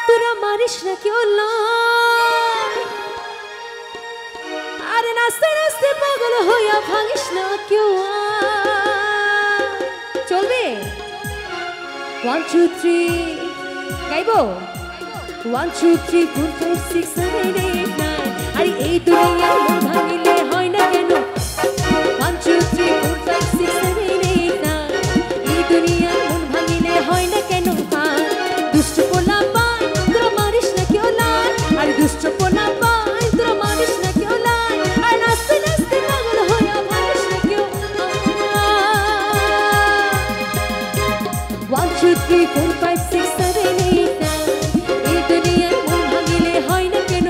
তোরা মারিস না কেউ আরে নাচতে নাচতে পাগল হইয়া ভাঙিস না কেউ চলবে 1 2 3 গাইবো 1 2 3 4 5 6 7 8 9 আরে এই দুনিয়ার মন ভাঙিলে হয় না কেন 1 2 3 4 5 6 7 8 9 এই দুনিয়ার মন ভাঙিলে হয় না কেন দুষ্ট পোলা পায় তোরা মারিস না কেউ লাল আর দুষ্ট পোলা পায় তোরা মারিস না কেউ লাল আর নাচতে নাচতে পাগল হইয়া ভাঙিস না কেউ 1 2 3 4 5 6 7 8 9 এই দুনিয়ার মন ভাঙিলে হয় না কেন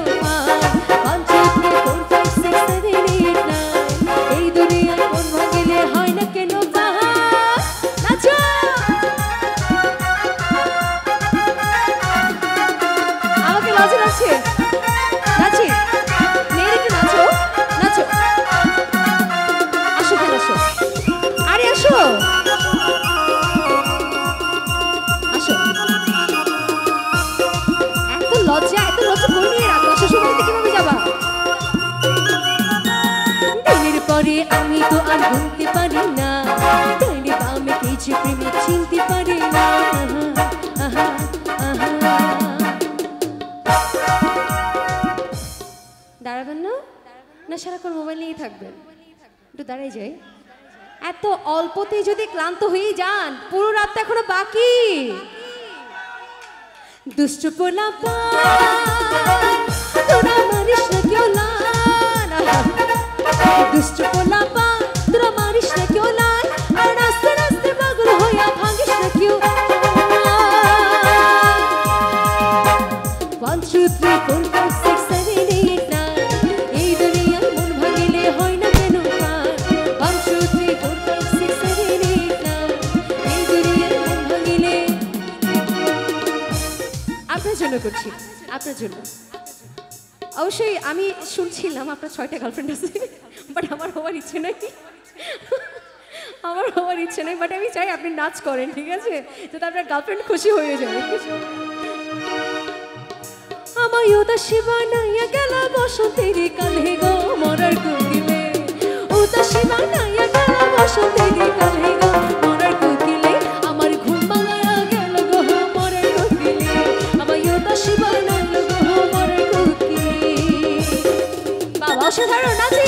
1 2 3 4 5 6 7 8 9 এই দুনিয়ার মন ভাঙিলে হয় না কেন নাচো আমাকে লজ্জা লাগছে নাচি মেয়ের একটু নাচো নাচো আসো কেন আসো আরে আসো আসো এত লজ্জা বই নিয়ে রাখো শ্বশুরবাড়িতে কিভাবে যাবা দিনের পরে আমি তো আর ঘুমতে পারি না ডাইনে বামে কিছু প্রেমে চিনতে পারি না দাঁড়াবেন না সারাক্ষণ মোবাইল নিয়েই থাকবেন একটু দাঁড়াই যাই এত অল্পতেই যদি ক্লান্ত হয়ে যান পুরো রাতটা এখনো বাকি দুষ্ট পোলা তোরা মারিস না কেউ লাল দুষ্ট পোলা তোরা মারিস না কেউ লাল আর নাচতে নাচতে পাগল হইয়া ভাঙিস না কেউ 1 2 3 4 5 6 7 8 9 এই দুনিয়ার মন ভাঙিলে হয় না কেন 1 2 3 4 5 6 7 8 9 এই দুনিয়ার মন ভাঙিলে আপনার জন্য করছি আপনার জন্য অবশ্যই আমি শুনছিলাম আপনার 6টা গার্লফ্রেন্ড আছে বাট আমার হওয়ার ইচ্ছে নাই বাট আমি চাই আপনি নাচ করেন ঠিক আছে যাতে আপনার গার্লফ্রেন্ড খুশি হয়ে যায় আমায় উদাসী বানাইয়া গেল বসন্তের কালে গো মরার কোকিলে উদাসী বানাইয়া গেল বসন্তের কালে গো মরার কোকিলে আমার ঘুম ভাঙাইয়া গেল গো মরার কোকিলে আমায় উদাসী বানাইল গো মরার কোকিলে বাবা অসাধারণ নাচি